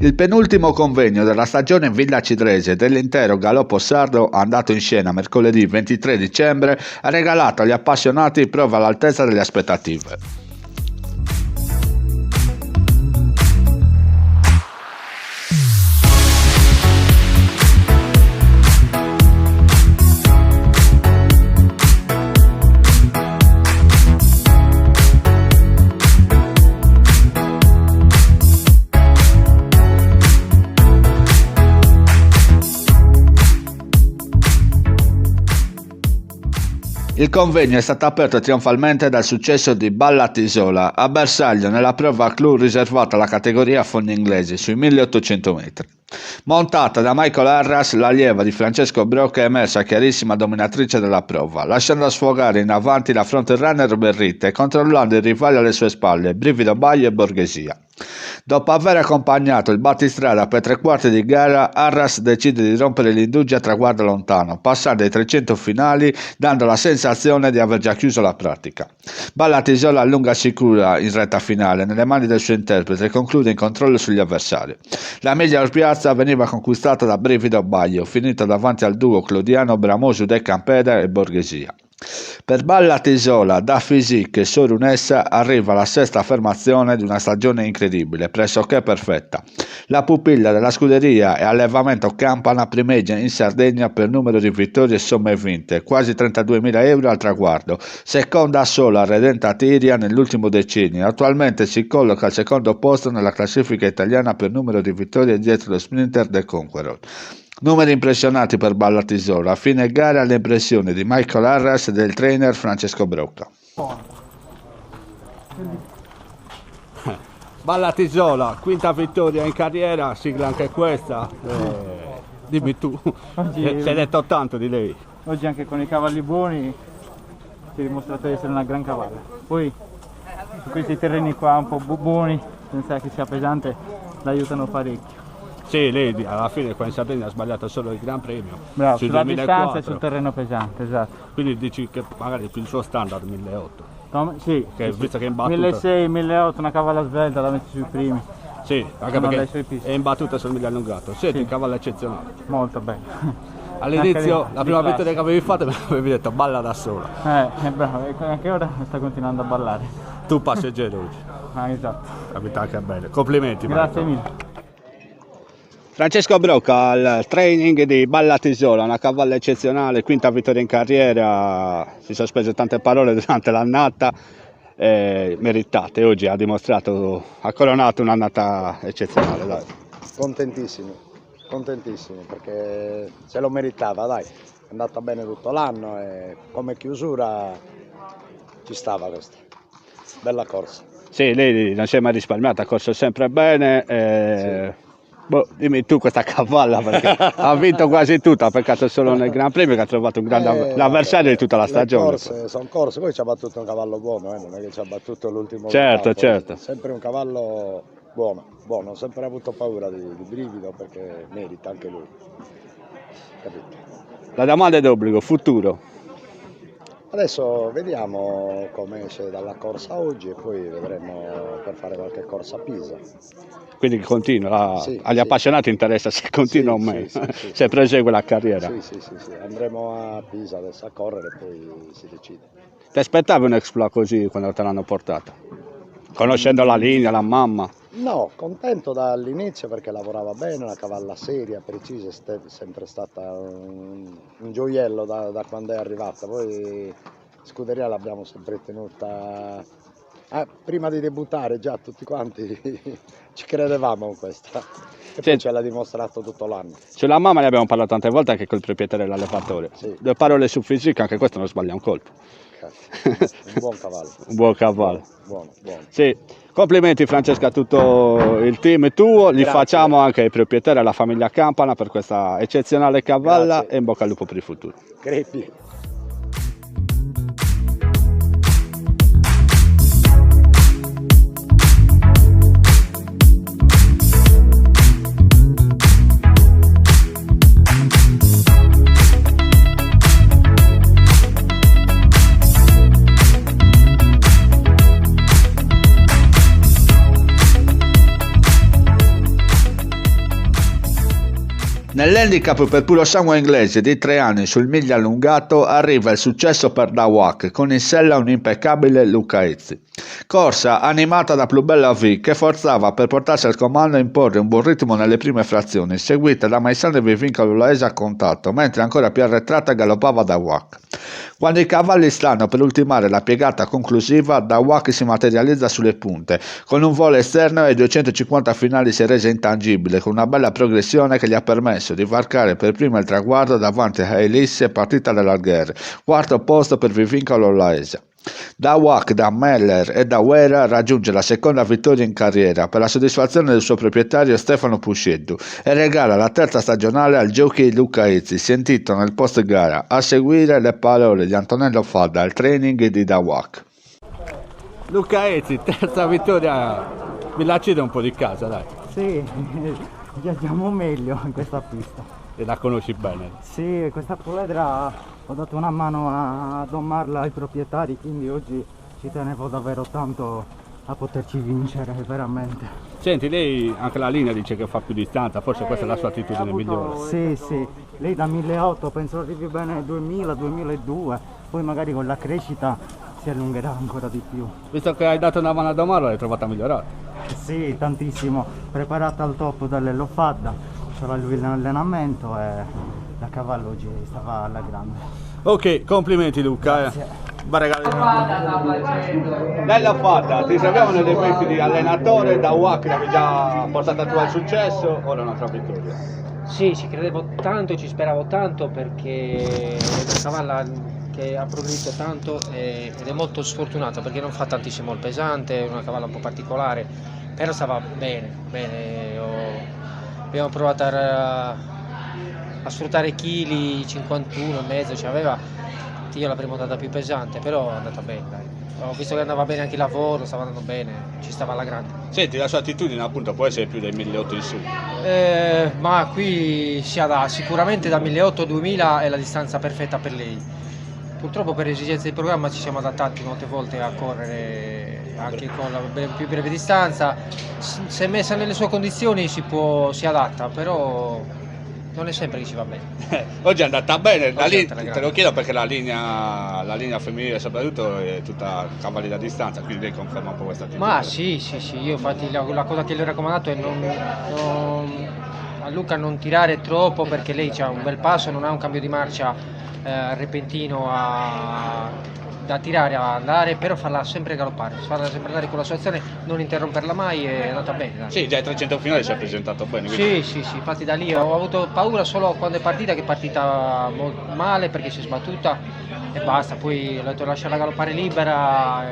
Il penultimo convegno della stagione villaccidrese dell'intero galoppo sardo, andato in scena mercoledì 23 dicembre, ha regalato agli appassionati prove all'altezza delle aspettative. Il convegno è stato aperto trionfalmente dal successo di Ballatisola a bersaglio nella prova clou riservata alla categoria fondi inglesi sui 1800 metri. Montata da Michael Arras, l'allieva di Francesco Brocca è emersa chiarissima dominatrice della prova, lasciando sfogare in avanti la frontrunner Berritte e controllando i rivali alle sue spalle, Brivido Baglio e Borghesia. Dopo aver accompagnato il battistrada per 3/4 di gara, Arras decide di rompere l'indugio a traguardo lontano, passando ai 300 finali, dando la sensazione di aver già chiuso la pratica. Ballatisola allunga sicura in retta finale, nelle mani del suo interprete, e conclude in controllo sugli avversari. La miglior piazza veniva conquistata da Brivido Baglio, finito davanti al duo Clodiano Bramosu de Campeda e Borghesia. Per Ballatisola, da Physique e Sorunessa arriva la sesta affermazione di una stagione incredibile, pressoché perfetta. La pupilla della scuderia e allevamento Campana primeggia in Sardegna per numero di vittorie e somme vinte, quasi 32.000 euro al traguardo, seconda solo a Redenta Tiria nell'ultimo decennio. Attualmente si colloca al secondo posto nella classifica italiana per numero di vittorie dietro lo sprinter De Conqueror. Numeri impressionanti per Ballatisola, a fine gara alle impressioni di Michael Arras e del trainer Francesco Brocca. Ballatisola, quinta vittoria in carriera, sigla anche questa. Dimmi tu, si è detto tanto di lei. Oggi anche con i cavalli buoni si è dimostrato di essere una gran cavalla. Poi su questi terreni qua un po' buoni, senza che sia pesante, l'aiutano parecchio. Sì, lei alla fine qua in Sardegna ha sbagliato solo il Gran Premio. Bravo, sul sulla 2004. distanza e sul terreno pesante, esatto. Quindi dici che magari il suo standard 1.800. Sì, che sì, visto che è in battuta. 1.600, 1.800, una cavalla svelta la metti sui primi. Sì, anche Sono perché è in battuta sul miglio allungato. Senti, Sì. un cavallo eccezionale. Molto bello. All'inizio, la prima classe. vittoria che avevi fatto, mi avevi detto balla da sola. È bravo, e anche ora sta continuando a ballare. Tu passeggero oggi. Esatto. Capita anche bene. Complimenti. Grazie Marco. mille. Francesco Brocca al training di Ballatisola, una cavalla eccezionale, quinta vittoria in carriera, si sono spese tante parole durante l'annata, meritate. Oggi ha dimostrato, ha coronato un'annata eccezionale. Dai. Contentissimo perché se lo meritava, dai, è andata bene tutto l'anno e come chiusura ci stava questa, bella corsa. Sì, lei non si è mai risparmiata, ha corso sempre bene. Sì. Boh, dimmi tu questa cavalla perché ha vinto quasi tutta, peccato solo nel Gran Premio che ha trovato un grande l'avversario di tutta la stagione. Le corse sono corse, poi ci ha battuto un cavallo buono, non è che ci ha battuto l'ultimo. Certo, campo, certo. Sempre un cavallo buono, ho sempre avuto paura di Brivido perché merita anche lui. Capito? La domanda è d'obbligo, futuro. Adesso vediamo come esce dalla corsa oggi e poi vedremo per fare qualche corsa a Pisa. Quindi continua, Sì, agli sì. appassionati interessa se continua o meno, Sì. se prosegue la carriera. Sì, andremo a Pisa adesso a correre e poi si decide. Ti aspettavi un exploit così quando te l'hanno portata? Conoscendo la linea, la mamma? No, contento dall'inizio perché lavorava bene, una cavalla seria, precisa, è sempre stata un gioiello da quando è arrivata. Poi scuderia l'abbiamo sempre tenuta, prima di debuttare già tutti quanti ci credevamo in questa e poi ce l'ha dimostrato tutto l'anno. Sulla mamma ne abbiamo parlato tante volte anche col proprietario dell'allevatore. Sì. 2 parole su Physique, anche questo non sbaglia un colpo. Un buon cavallo. Un buon cavallo. Buono. Sì, complimenti Francesca a tutto il team tuo, li Grazie. facciamo anche ai proprietari e alla famiglia Campana per questa eccezionale cavalla. Grazie. E in bocca al lupo per il futuro. Crepi. Nell'handicap per puro sangue inglese di 3 anni sul miglio allungato arriva il successo per Dawak con in sella un impeccabile Luca Izzi. Corsa animata da Plubella V che forzava per portarsi al comando e imporre un buon ritmo nelle prime frazioni, seguita da Maisano e Vivincolo Laese a contatto, mentre ancora più arretrata galoppava Dawak. Quando i cavalli stanno per ultimare la piegata conclusiva, Dawak si materializza sulle punte. Con un volo esterno ai 250 finali si è resa intangibile, con una bella progressione che gli ha permesso di varcare per prima il traguardo davanti a Elisse partita dall'Algher, quarto posto per Vivincolo Laese. Dawak, da Meller e da Guerra raggiunge la seconda vittoria in carriera per la soddisfazione del suo proprietario Stefano Pusceddu e regala la terza stagionale al jockey Luca Izzi, sentito nel post gara. A seguire le parole di Antonello Fadda al training di Dawak. Luca Izzi, terza vittoria, mi lasci da un po' di casa, dai. Sì, viaggiamo meglio in questa pista. E la conosci bene. Sì, questa puledra ho dato una mano a domarla ai proprietari, quindi oggi ci tenevo davvero tanto a poterci vincere, veramente. Senti, lei anche la linea dice che fa più distanza, forse questa è la sua attitudine migliore. Sì, sì, lei da 1800 penso arrivi bene 2000, 2002, poi magari con la crescita si allungherà ancora di più. Visto che hai dato una mano a domarla, l'hai trovata migliorata? Sì, tantissimo, preparata al top dall'Ello Fadda, c'era lui in allenamento e da cavallo oggi stava alla grande. Ok, complimenti Luca. Grazie. Bella fatta, ti servivano dei mesi di allenatore, da UAC l'avevi già portata tu al successo, ora un'altra vittoria. Sì, ci credevo tanto e ci speravo tanto perché è una cavalla che ha progredito tanto ed è molto sfortunata perché non fa tantissimo il pesante, è una cavalla un po' particolare, però stava bene, abbiamo provato a sfruttare i chili, 51 e mezzo ci aveva, io la prima data più pesante, però è andata bene, dai. Ho visto che andava bene anche il lavoro, stava andando bene, ci stava alla grande. Senti, la sua attitudine appunto può essere più dai 1800 in su. Ma qui sicuramente da 1800 a 2000 è la distanza perfetta per lei. Purtroppo per esigenze di programma ci siamo adattati molte volte a correre anche con la più breve distanza. Se messa nelle sue condizioni si adatta, però non è sempre che ci va bene. Oggi è andata bene, Te lo chiedo perché la linea femminile soprattutto è tutta cavalli da distanza, quindi lei conferma un po' questa attitudine. Ma sì, io infatti la cosa che le ho raccomandato è a Luca non tirare troppo perché lei ha un bel passo, non ha un cambio di marcia repentino da tirare a andare, però farla sempre galoppare, farla sempre andare con la sua azione, non interromperla mai, è andata bene. Dai. Sì, già ai 300 finali si è presentato bene. Sì, infatti da lì ho avuto paura solo quando è partita, che è partita male perché si è sbattuta e basta, poi ho detto lasciarla galoppare libera,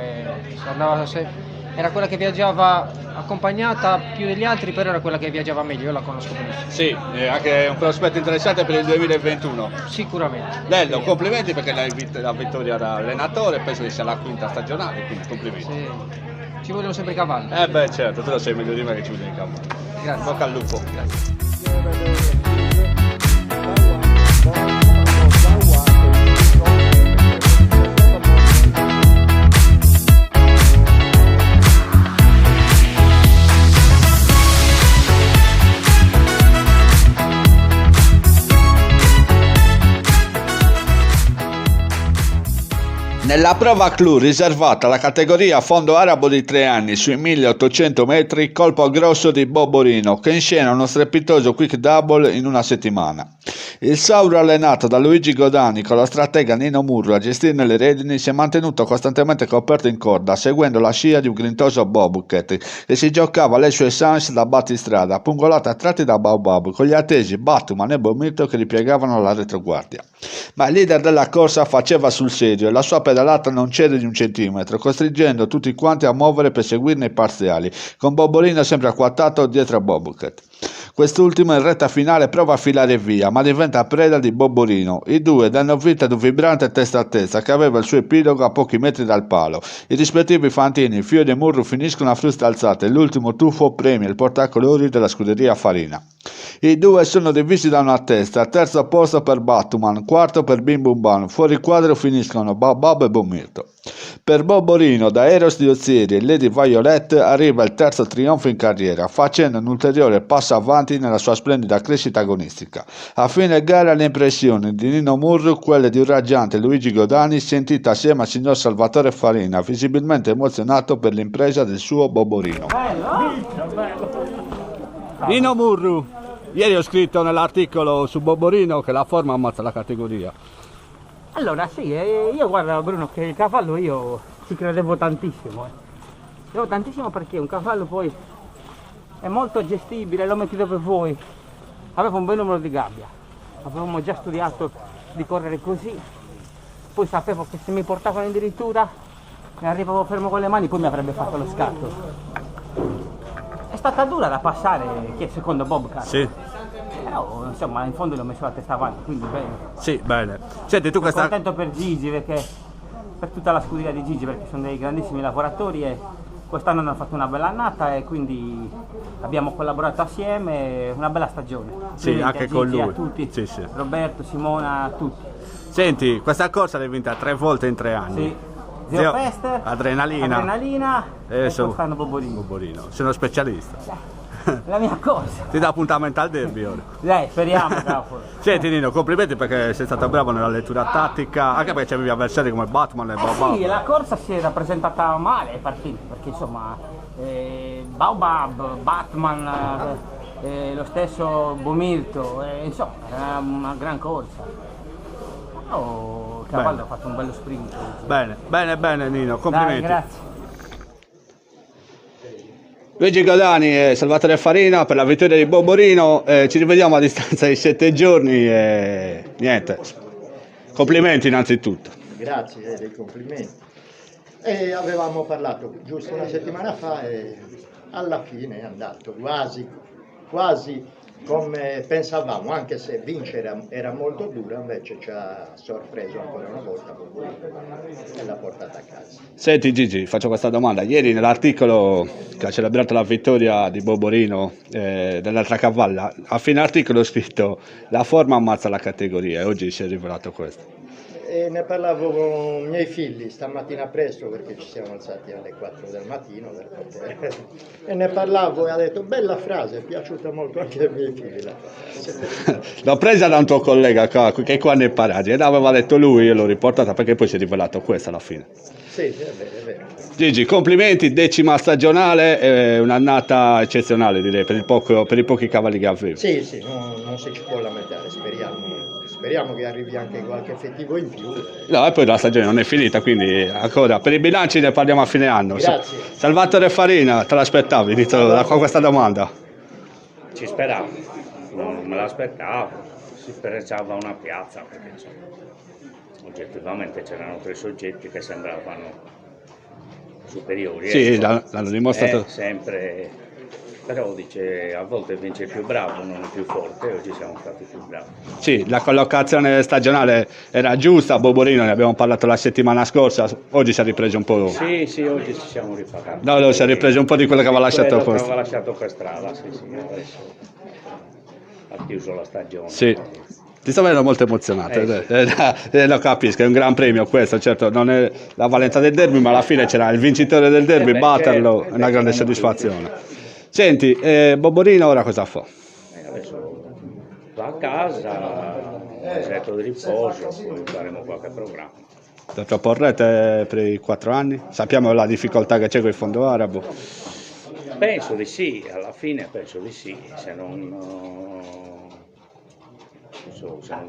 era quella che viaggiava accompagnata più degli altri, però era quella che viaggiava meglio, io la conosco benissimo. Sì, anche un prospetto interessante per il 2021. Sicuramente. Bello, complimenti perché la vittoria da allenatore, penso che sia la quinta stagionale, quindi complimenti. Sì. Ci vogliono sempre i cavalli. Beh certo, tu lo sai meglio di me che ci vogliono i cavalli. Grazie. Bocca al lupo. Grazie. Nella prova clou riservata alla categoria fondo arabo di 3 anni sui 1800 metri, colpo grosso di Boborino che inscena uno strepitoso quick double in una settimana. Il Sauro allenato da Luigi Godani con la stratega Nino Murro a gestirne le redini si è mantenuto costantemente coperto in corda, seguendo la scia di un grintoso Bobcat che si giocava le sue chance da battistrada, pungolate a tratti da Baobab, con gli attesi Batman e Bomito che ripiegavano la retroguardia. Ma il leader della corsa faceva sul serio e la sua pedalata non cede di un centimetro, costringendo tutti quanti a muovere per seguirne i parziali, con Boborino sempre acquattato dietro a Bobcat. Quest'ultimo in retta finale prova a filare via, ma diventa preda di Boborino. I due danno vita ad un vibrante testa a testa che aveva il suo epilogo a pochi metri dal palo. I rispettivi fantini Fiore e Murru finiscono a fruste alzate e l'ultimo tuffo premia il portacolori della scuderia Farina. I due sono divisi da una testa, terzo posto per Batman, quarto per Bim Bum Bam, fuori quadro finiscono Bob e Bomirto. Per Boborino, da Eros Diozieri e Lady Violet arriva il terzo trionfo in carriera, facendo un ulteriore passo avanti nella sua splendida crescita agonistica. A fine gara le impressioni di Nino Murru, quelle di un raggiante Luigi Godani, sentite assieme al signor Salvatore Farina, visibilmente emozionato per l'impresa del suo Boborino. Nino Murru, ieri ho scritto nell'articolo su Boborino che la forma ammazza la categoria. Allora sì, io guarda Bruno che il cavallo io ci credevo tantissimo. Credevo tantissimo perché un cavallo poi è molto gestibile, lo metti dove vuoi. Aveva un bel numero di gabbia, avevamo già studiato di correre così, poi sapevo che se mi portavano addirittura mi arrivavo fermo con le mani, poi mi avrebbe fatto lo scatto. È stata dura da passare, chi è secondo Bobcat? Sì, Però insomma in fondo l'ho messo la testa avanti, quindi bene. sì, bene. Senti, tu Sono questa... contento per Gigi, per tutta la scuderia di Gigi, perché sono dei grandissimi lavoratori e quest'anno hanno fatto una bella annata e quindi abbiamo collaborato assieme, una bella stagione. Sì, Complimenti anche a con Gigi, lui. a tutti, Sì, sì. Roberto, Simona, a tutti. Senti, questa corsa l'hai vinta 3 volte in 3 anni. Sì. Zio Pester, Adrenalina e so- quest'anno Boborino. Boborino. Sono specialista. La mia corsa. Ti dà appuntamento al derby ora. Dai, speriamo, cavolo. Senti Nino, complimenti perché sei stato bravo nella lettura tattica, anche perché c'avevi avversari come Batman e Baobab. Sì, la corsa si era presentata male ai partiti, perché insomma Baobab, Batman, lo stesso Bomirto, insomma era una gran corsa. Però il cavallo ha fatto un bello sprint. Bene, bene, bene Nino, complimenti. Dai, grazie. Luigi Godani e Salvatore Farina per la vittoria di Boborino, ci rivediamo a distanza di 7 giorni e niente, complimenti innanzitutto. Grazie dei complimenti. E avevamo parlato giusto una settimana fa e alla fine è andato quasi come pensavamo, anche se vincere era molto dura, invece ci ha sorpreso ancora una volta e l'ha portata a casa. Senti Gigi, faccio questa domanda, ieri nell'articolo che ha celebrato la vittoria di Boborino dell'altra cavalla, a fine articolo ho scritto la forma ammazza la categoria e oggi si è rivelato questo. E ne parlavo con i miei figli stamattina presto perché ci siamo alzati alle 4 del mattino e ne parlavo e ha detto bella frase, è piaciuta molto anche ai miei figli la frase. L'ho presa da un tuo collega che qua nei paraggi e l'aveva detto lui e l'ho riportata perché poi si è rivelato questo alla fine. Sì, è vero. Gigi, complimenti, 10ª stagionale, un'annata eccezionale direi per i pochi cavalli che avevi. Sì, non si ci può lamentare, speriamo che arrivi anche qualche effettivo in più. No, e poi la stagione non è finita, quindi ancora per i bilanci ne parliamo a fine anno. Grazie. Salvatore Farina, te l'aspettavi da questa domanda? Ci speravo, non me l'aspettavo, si sperciava una piazza perché insomma, oggettivamente c'erano 3 soggetti che sembravano superiori. Sì, ecco. l'hanno dimostrato. Sempre, però dice a volte vince il più bravo, non il più forte, oggi siamo stati più bravi. Sì, la collocazione stagionale era giusta, Boborino ne abbiamo parlato la settimana scorsa, oggi si è ripreso un po'. Sì, oggi ci siamo ripagati. No, si è ripreso un po' di quello che aveva lasciato Quello che posto. aveva lasciato per strada, sì, adesso ha chiuso la stagione. Sì. Ti sto vedendo molto emozionato, lo capisco, è un gran premio questo, certo non è la valenza del derby, ma alla fine c'era il vincitore del derby, batterlo è una grande soddisfazione. Senti, Boborino ora cosa fa? Adesso va a casa, mesetto di riposo, poi faremo qualche programma. Lo proporrete per i 4 anni? Sappiamo la difficoltà che c'è con il fondo arabo. Penso di sì, alla fine penso di sì, se non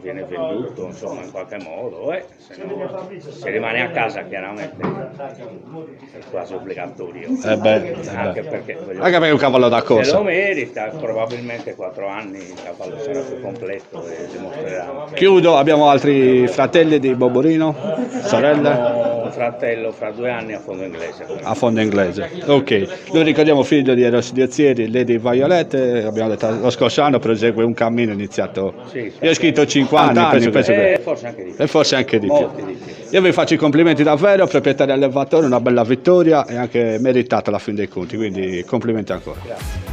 viene venduto insomma in qualche modo, se rimane a casa chiaramente è quasi obbligatorio, anche perché è un cavallo da se corsa. lo merita, probabilmente 4 anni il cavallo sarà più completo e dimostrerà. Chiudo, abbiamo altri fratelli di Boborino? Sorelle? Un fratello fra 2 anni a fondo inglese. A fondo inglese, ok. Noi ricordiamo figlio di Eros Diozieri, Lady Violet, abbiamo detto lo scorso anno prosegue un cammino iniziato. Sì, Io ho scritto 50 anni, penso che... forse anche di più. E forse anche di più. Molti di più. Io vi faccio i complimenti davvero, proprietario e allevatore, una bella vittoria e anche meritata alla fine dei conti, quindi complimenti ancora. Grazie.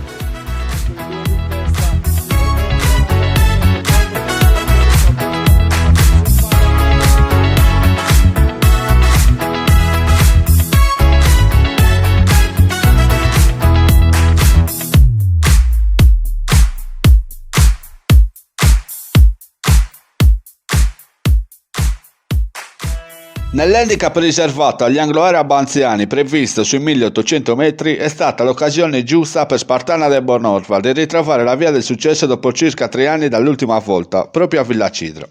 Nell'handicap riservato agli anglo-arabo anziani previsto sui 1800 metri è stata l'occasione giusta per Spartana del Bonorva di ritrovare la via del successo dopo circa 3 anni dall'ultima volta, proprio a Villacidro.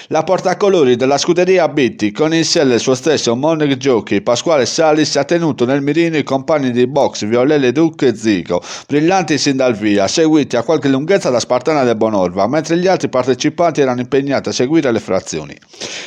La portacolori della scuderia Bitti, con in sé il suo stesso morning jockey Pasquale Salis, ha tenuto nel mirino i compagni di box Violele Duc e Zico, brillanti sin dal via, seguiti a qualche lunghezza da Spartana del Bonorva, mentre gli altri partecipanti erano impegnati a seguire le frazioni.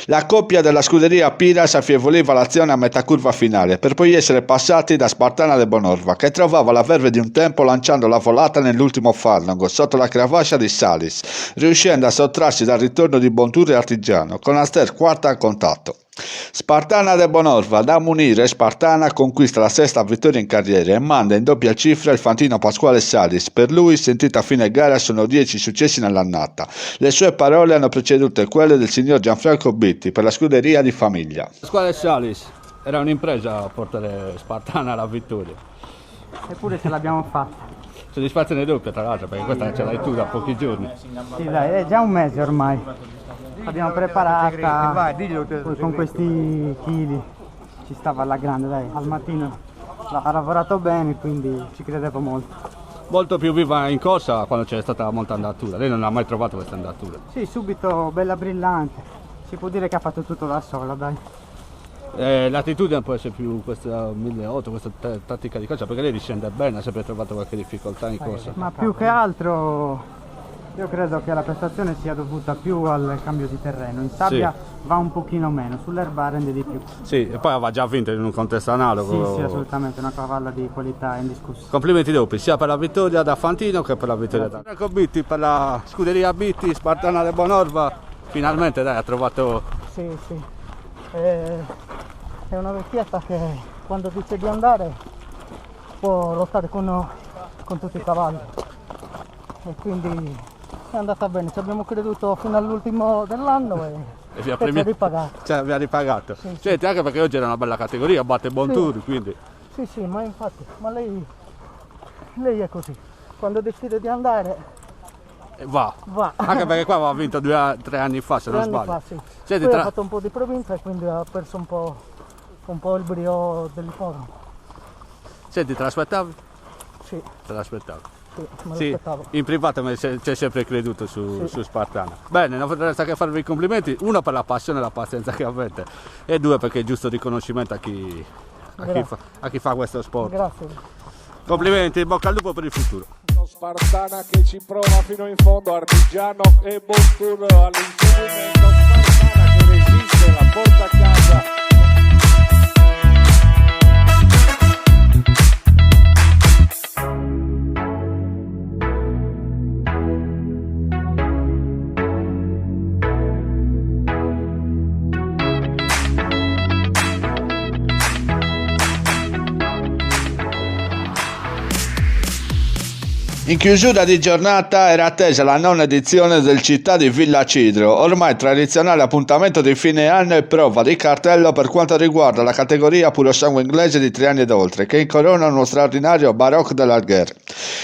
La coppia della scuderia Pira affievoleva l'azione a metà curva finale, per poi essere passati da Spartana del Bonorva, che trovava la verve di un tempo lanciando la volata nell'ultimo furlong sotto la cravacia di Salis, riuscendo a sottrarsi dal ritorno di Bontour e Artigiano, con Aster quarta al contatto. Spartana del Bonorva da munire, Spartana conquista la 6ª vittoria in carriera e manda in doppia cifra il fantino Pasquale Salis. Per lui, sentita a fine gara, sono 10 successi nell'annata. Le sue parole hanno preceduto quelle del signor Gianfranco Bitti per la scuderia di famiglia. Pasquale Salis, era un'impresa portare Spartana alla vittoria. Eppure ce l'abbiamo fatta. Soddisfazione doppia, tra l'altro, perché questa ce l'hai tu da pochi giorni. Sì, dai, è già un mese ormai. L'abbiamo preparata poi con questi chili, ci stava alla grande, dai, al mattino ha lavorato bene, quindi ci credevo molto. Molto più viva in corsa quando c'è stata molta andatura, lei non ha mai trovato questa andatura. Sì, subito bella brillante, si può dire che ha fatto tutto da sola, dai. L'attitudine può essere più questa 1800, questa tattica di corsa, perché lei riscende bene, ha sempre trovato qualche difficoltà in corsa. Ma più che altro io credo che la prestazione sia dovuta più al cambio di terreno, in sabbia sì, va un pochino meno, sull'erba rende di più. Sì, e poi aveva già vinto in un contesto analogo. Sì, sì, assolutamente, una cavalla di qualità indiscussa. Complimenti doppi, sia per la vittoria da Fantino che per la vittoria da Franco Bitti, per la scuderia Bitti, Spartana del Bonorva, finalmente dai, ha trovato... Sì, sì, è una vecchietta che quando dice di andare può lottare con tutti i cavalli e quindi è andata bene, ci abbiamo creduto fino all'ultimo dell'anno e ci ha ripagato. Cioè, vi ha ripagato. Sì, senti, sì, anche perché oggi era una bella categoria, batte Bontour, sì, quindi... Sì, sì, ma infatti, ma lei è così, quando decide di andare va. Anche perché qua aveva vinto 2 o 3 anni fa, se non sbaglio. 3 anni fa, sì. Senti, poi ha fatto un po' di provincia e quindi ha perso un po' il brio dell'ipodromo. Senti, te l'aspettavi? Sì. Te l'aspettavi? Sì, me l'aspettavo. In privato ci hai sempre creduto su Spartana. Bene, non resta che farvi i complimenti, 1 per la passione e la pazienza che avete e 2 perché è giusto riconoscimento a chi fa questo sport. Grazie. Complimenti, in bocca al lupo per il futuro. Spartana che ci prova fino in fondo, Artigiano e Bontour all'inseguimento, Spartana che resiste, la porta a casa. In chiusura di giornata era attesa la 9ª edizione del Città di Villacidro, ormai tradizionale appuntamento di fine anno e prova di cartello per quanto riguarda la categoria puro sangue inglese di 3 anni ed oltre, che incorona uno straordinario Baroque de l'Alguer.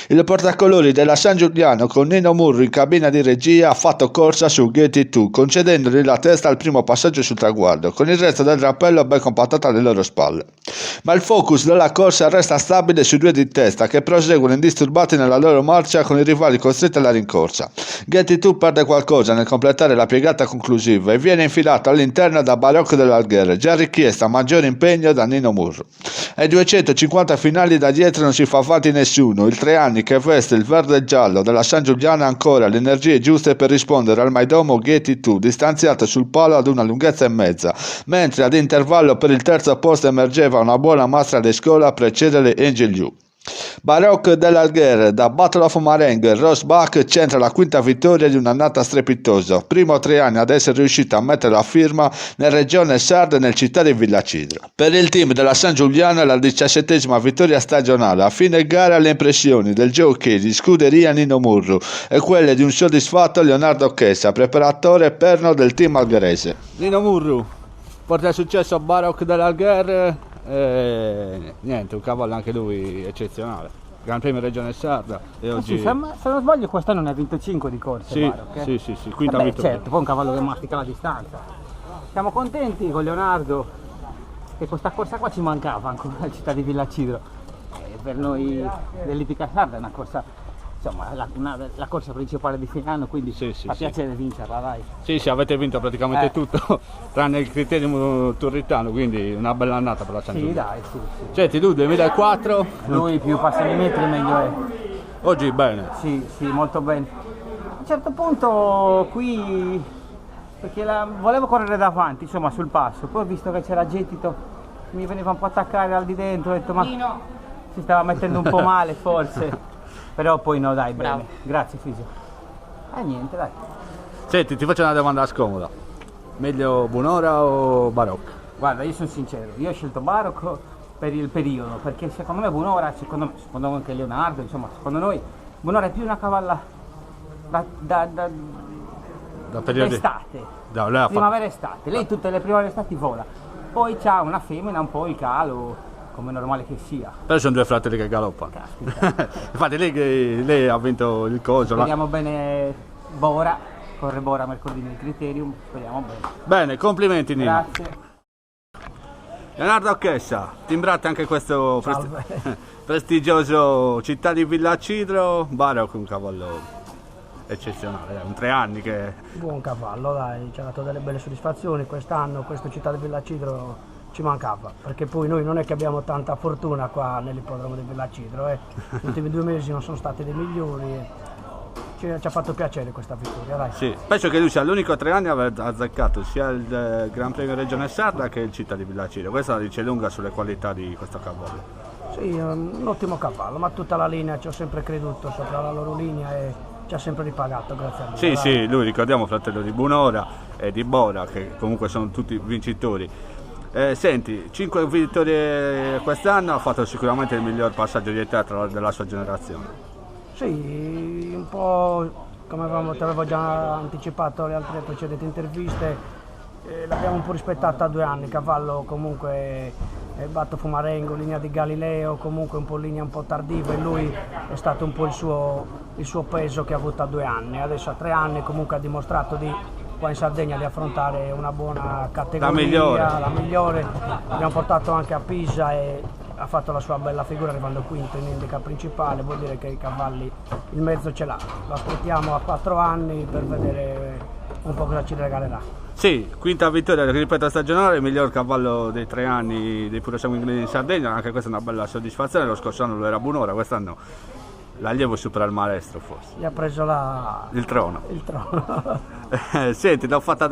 Il portacolori della San Giuliano con Nino Murru in cabina di regia ha fatto corsa su Getty 2, concedendogli la testa al primo passaggio sul traguardo, con il resto del drappello ben compattato alle loro spalle. Ma il focus della corsa resta stabile sui 2 di testa che proseguono indisturbati nella loro marcia con i rivali costretti alla rincorsa. Getty 2 perde qualcosa nel completare la piegata conclusiva e viene infilato all'interno da Baroque de l'Alguer, già richiesta maggiore impegno da Nino Murru. Ai 250 finali da dietro non si fa avanti nessuno, il 3 anni che veste il verde e giallo della San Giuliano ha ancora le energie giuste per rispondere al maidomo Getty 2, distanziato sul palo ad una lunghezza e mezza, mentre ad intervallo per il terzo posto emergeva una buona mastra di scola a precedere Angel You. Baroque de l'Alguer da Battle of Marengo e Rosbach centra la 5ª vittoria di un'annata strepitosa, primo 3 anni ad essere riuscito a mettere la firma nel regione Sardo e nel città di Villacidro. Per il team della San Giuliano è la 17ª vittoria stagionale, a fine gara le impressioni del jockey di scuderia Nino Murru e quelle di un soddisfatto Leonardo Chessa, preparatore perno del team algherese. Nino Murru porta il successo a Baroque de l'Alguer. Niente, un cavallo anche lui eccezionale, Gran Premio Regione Sarda e oggi... Sì, se non sbaglio quest'anno ne ha vinto 5 di corse. Sì, Baroque, sì, quinta vittoria. Certo, poi un cavallo che mastica la distanza. siamo contenti con Leonardo che questa corsa qua ci mancava ancora la città di Villacidro. Per noi dell'Ipica Sarda è una corsa, insomma, la corsa principale di fine anno, quindi fa piacere vincerla, dai. Sì, avete vinto praticamente tutto, tranne il criterium turritano, quindi una bella annata per la San Giuliano. Sì, dai, sì. Senti, tu 2004? Lui più passano i metri meglio è. Oggi bene? Sì, molto bene. A un certo punto qui, perché volevo correre davanti, insomma, sul passo, poi ho visto che c'era Gettito, mi veniva un po' attaccare al di dentro, ho detto ma si stava mettendo un po' male forse, però poi no, dai, bene. Grazie Fisio. Niente, dai. Senti, ti faccio una domanda scomoda, meglio Bunora o Baroc? Guarda, io sono sincero, io ho scelto Baroc per il periodo, perché secondo me Bunora, secondo anche Leonardo, insomma, secondo noi Bunora è più una cavalla da periodi estate, lei primavera estate, lei tutte le primavere estati vola, poi c'ha una femmina un po' il calo, come è normale che sia. Però sono due fratelli che galoppano. Infatti lei ha vinto il coso. Speriamo bene Bora, corre Bora mercoledì nel Criterium, speriamo bene. Bene, complimenti Nino. Grazie. Leonardo Chessa, timbrate anche questo prestigioso città di Villacidro. Baroc, un cavallo eccezionale, un 3 anni che... Buon cavallo, dai, ci ha dato delle belle soddisfazioni. Quest'anno questo città di Villacidro ci mancava, perché poi noi non è che abbiamo tanta fortuna qua nell'ippodromo di Villacidro, Gli ultimi 2 mesi non sono stati dei migliori, ci ha fatto piacere questa vittoria, dai. Sì, penso che lui sia l'unico a 3 anni a aver azzeccato sia il Gran Premio Regione Sarda che il città di Villacidro. Questa la dice lunga sulle qualità di questo cavallo. Sì, un ottimo cavallo, ma tutta la linea ci ho sempre creduto sopra la loro linea e ci ha sempre ripagato, grazie a Dio. Sì, sì, lui ricordiamo fratello di Bunora e di Bora, che comunque sono tutti vincitori. Senti, 5 vittorie quest'anno, ha fatto sicuramente il miglior passaggio di età della sua generazione. Sì, un po' come ti avevo già anticipato le altre precedenti interviste, l'abbiamo un po' rispettata a 2 anni, cavallo comunque Batto Fumarengo, linea di Galileo, comunque un po' linea un po' tardiva, e lui è stato un po' il suo peso che ha avuto a 2 anni. Adesso a 3 anni comunque ha dimostrato qua in Sardegna di affrontare una buona categoria, la migliore. L'abbiamo portato anche a Pisa e ha fatto la sua bella figura arrivando quinto in indica principale, vuol dire che i cavalli il mezzo ce l'ha. Lo aspettiamo a 4 anni per vedere un po' cosa ci regalerà. Sì, quinta vittoria, ripeto, stagionale, il miglior cavallo dei 3 anni dei Puro Sangue Inglesi in Sardegna, anche questa è una bella soddisfazione. Lo scorso anno lo era Bunora, quest'anno l'allievo supera il maestro forse. Gli ha preso il trono. Il trono. Senti, l'ho fatta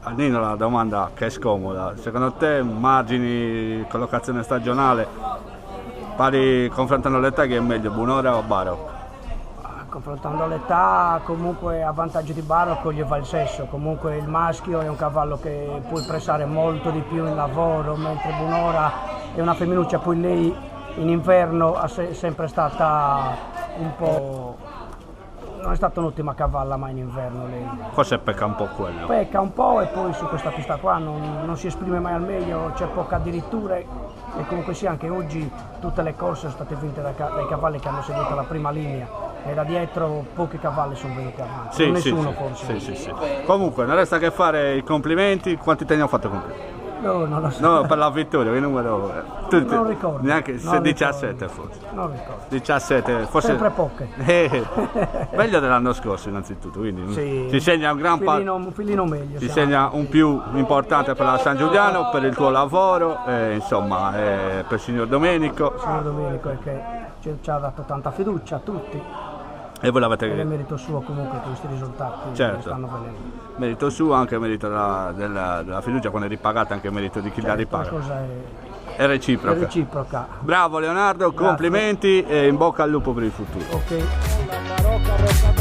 a Nino la domanda che è scomoda. Secondo te margini, collocazione stagionale, pari confrontando l'età, che è meglio, Bunora o Baroc? Confrontando l'età, comunque a vantaggio di Baroc gli va il sesso, comunque il maschio è un cavallo che può pressare molto di più in lavoro, mentre Bunora è una femminuccia, poi lei in inverno è sempre stata un po'... non è stata un'ottima cavalla mai in inverno lei. Forse pecca un po' quello. Pecca un po', e poi su questa pista qua non si esprime mai al meglio, c'è poca addirittura, e comunque sì, anche oggi tutte le corse sono state vinte dai cavalli che hanno seguito la prima linea, e da dietro pochi cavalli sono venuti avanti, sì, nessuno sì, forse. Sì. Comunque non resta che fare i complimenti. Quanti te ne ho fatto complimenti? No, non lo so. No, per la vittoria, che numero? Non ricordo. Neanche non 17 ricordo. forse. Non ricordo. 17, forse. Sempre poche. Meglio dell'anno scorso innanzitutto, quindi sì, ti segna un gran filino meglio. Ti segna un più importante per la San Giuliano, per il tuo lavoro, insomma, per il signor Domenico. Il signor Domenico è che ci ha dato tanta fiducia a tutti. E voi l'avete... Ed è merito suo comunque che questi risultati stanno venendo. Merito suo, anche merito della fiducia, quando è ripagata, anche merito di chi la ripaga. È reciproca. È reciproca. Bravo Leonardo, complimenti e in bocca al lupo per il futuro. Ok.